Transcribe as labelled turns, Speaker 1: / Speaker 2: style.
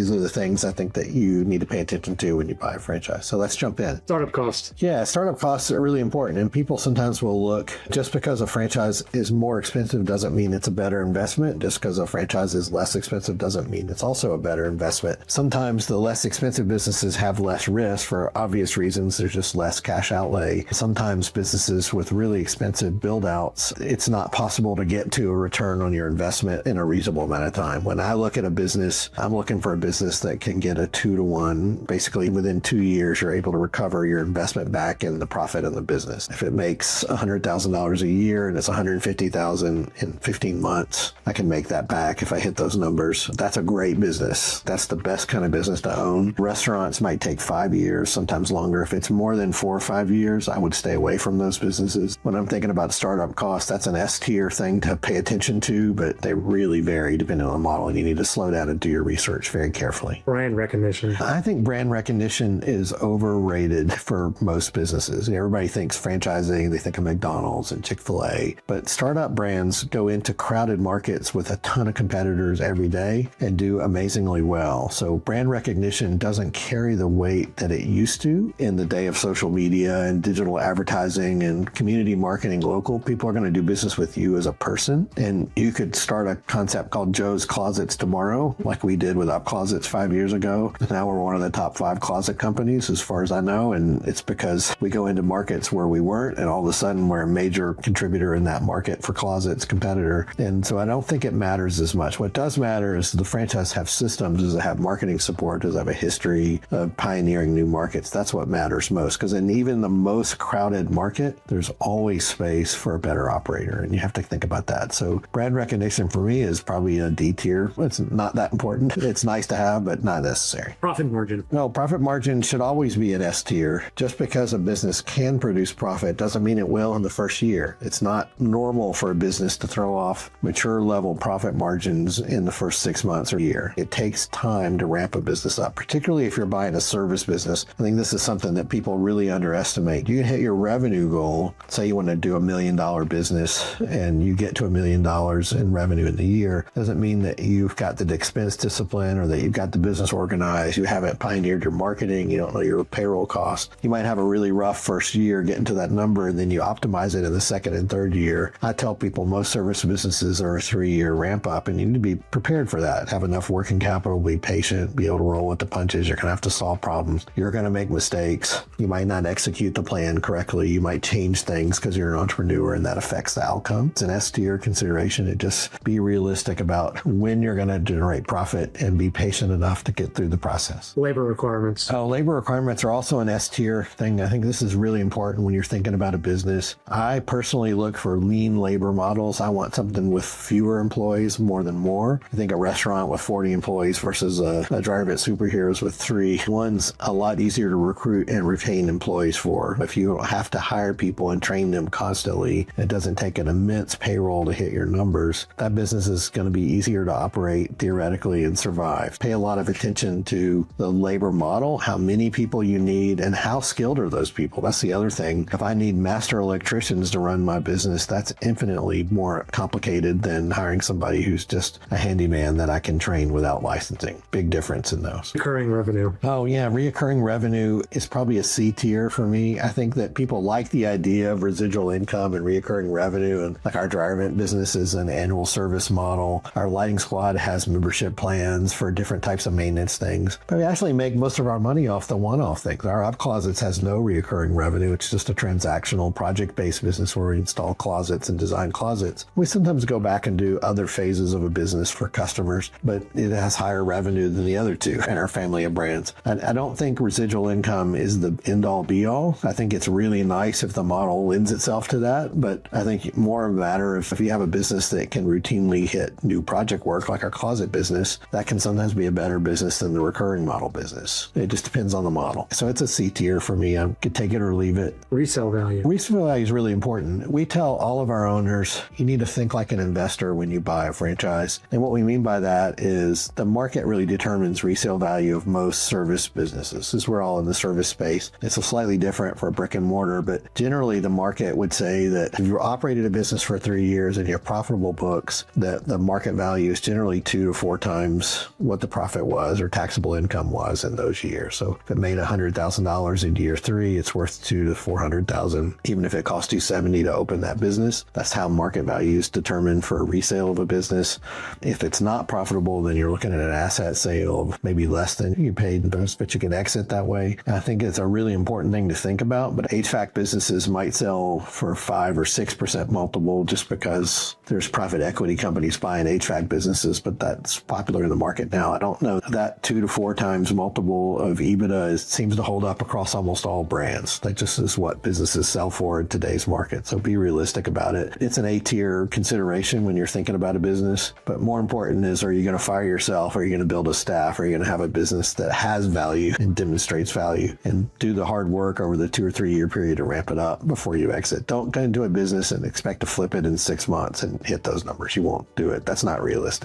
Speaker 1: these are the things I think that you need to pay attention to when you buy a franchise. So let's jump in.
Speaker 2: Startup costs.
Speaker 1: Yeah, startup costs are really important. And people sometimes will look, just because a franchise is more expensive doesn't mean it's a better investment. Just because a franchise is less expensive doesn't mean it's also a better investment. Sometimes the less expensive businesses have less risk for obvious reasons. There's just less cash outlay. Sometimes businesses with really expensive build outs, it's not possible to get to a return on your investment in a reasonable amount of time. When I look at a business, I'm looking for a business that can get a 2-to-1. Basically, within 2 years, you're able to recover your investment back in the profit of the business. If it makes $100,000 a year and it's $150,000 in 15 months, I can make that back if I hit those numbers. That's a great business. That's the best kind of business to own. Restaurants might take 5 years, sometimes longer. If it's more than 4 or 5 years, I would stay away from those businesses. When I'm thinking about startup costs, that's an S tier thing to pay attention to, but they really vary depending on the model, and you need to slow down and do your research very carefully.
Speaker 2: Brand recognition.
Speaker 1: I think brand recognition is overrated for most businesses. Everybody thinks franchising, they think of McDonald's and Chick-fil-A, but startup brands go into crowded markets with a ton of competitors every day and do amazingly well. So brand recognition doesn't carry the weight that it used to in the day of social media and digital advertising and community marketing local. People are going to do business with you as a person, and you could start a concept called Joe's Closets tomorrow, like we did with Up Closets 5 years ago. Now we're one of the top 5 closet companies as far as I know, and it's because we go into markets where we weren't, and all of a sudden we're a major contributor in that market for closets competitor. And so I don't think it matters as much. What does matter is the franchise have systems, does it have marketing support, does it have a history of pioneering new markets? That's what matters most, because in even the most crowded market, there's always space for a better operator, and you have to think about that. So brand recognition for me is probably a D tier. It's not that important. It's nice to have, but not necessary.
Speaker 2: Profit margin.
Speaker 1: No, profit margin should always be an S tier. Just because a business can produce profit doesn't mean it will in the first year. It's not normal for a business to throw off mature level profit margins in the first 6 months or year. It takes time to ramp a business up, particularly if you're buying a service business. I think this is something that people really underestimate. You can hit your revenue goal. Say you want to do $1 million business and you get to $1 million in revenue in the year. Doesn't mean that you've got the expense discipline or that you've got the business organized. You haven't pioneered your marketing. You don't know your payroll costs. You might have a really rough first year getting to that number, and then you optimize it in the second and third year. I tell people most service businesses are a 3-year ramp up, and you need to be prepared for that. Have enough working capital, be patient, be able to roll with the punches. You're going to have to solve problems. You're going to make mistakes. You might not execute the plan correctly. You might change things because you're an entrepreneur, and that affects the outcome. It's an S tier consideration. It just be realistic about when you're going to generate profit and be patient enough to get through the process.
Speaker 2: Labor requirements.
Speaker 1: Labor requirements are also an S tier thing. I think this is really important when you're thinking about a business. I personally look for lean labor models. I want something with fewer employees more than more. I think a restaurant with 40 employees versus a Drive It Superheroes with 3. One's a lot easier to recruit and retain employees for. If you have to hire people and train them constantly, it doesn't take an immense payroll to hit your numbers. That business is going to be easier to operate theoretically and survive. Pay a lot of attention to the labor model, how many people you need, and how skilled are those people. That's the other thing. If I need master electricians to run my business, that's infinitely more complicated than hiring somebody who's just a handyman that I can train without licensing. Big difference in those.
Speaker 2: Recurring revenue.
Speaker 1: Oh yeah, reoccurring revenue is probably a C tier for me. I think that people like the idea of residual income and reoccurring revenue, and like our Dryer Vent business is an annual service model. Our lighting squad has membership plans for different types of maintenance things. But we actually make most of our money off the one-off things. Our Up Closets has no reoccurring revenue. It's just a transactional project-based business where we install closets and design closets. We sometimes go back and do other phases of a business for customers, but it has higher revenue than the other two in our family of brands. I don't think residual income is the end-all be-all. I think it's really nice if the model lends itself to that, but I think more of a matter if you have a business that can routinely hit new project work like our closet business, that can sometimes be a better business than the recurring model business. It just depends on the model. So it's a C tier for me. I could take it or leave it.
Speaker 2: Resale value.
Speaker 1: Resale value is really important. We tell all of our owners, you need to think like an investor when you buy a franchise. And what we mean by that is the market really determines resale value of most service businesses. Since we're all in the service space, it's slightly different for brick and mortar, but generally the market would say that if you operated a business for 3 years and you have profitable books, that the market value is generally 2 to 4 times what the profit was or taxable income was in those years. So if it made $100,000 in year 3, it's worth $200,000 to $400,000. Even if it cost you $70,000 to open that business, that's how market value is determined for a resale of a business. If it's not profitable, then you're looking at an asset sale of maybe less than you paid, but you can exit that way. And I think it's a really important thing to think about, but HVAC businesses might sell for 5 or 6% multiple just because there's private equity companies buying HVAC businesses, but that's popular in the market now. I don't know. That 2 to 4 times multiple of EBITDA seems to hold up across almost all brands. That just is what businesses sell for in today's market. So be realistic about it. It's an A-tier consideration when you're thinking about a business, but more important is, are you going to fire yourself? Are you going to build a staff? Are you going to have a business that has value and demonstrates value, and do the hard work over the 2 or 3 year period to ramp it up before you exit? Don't go into a business and expect to flip it in 6 months and hit those numbers. You won't do it. That's not realistic.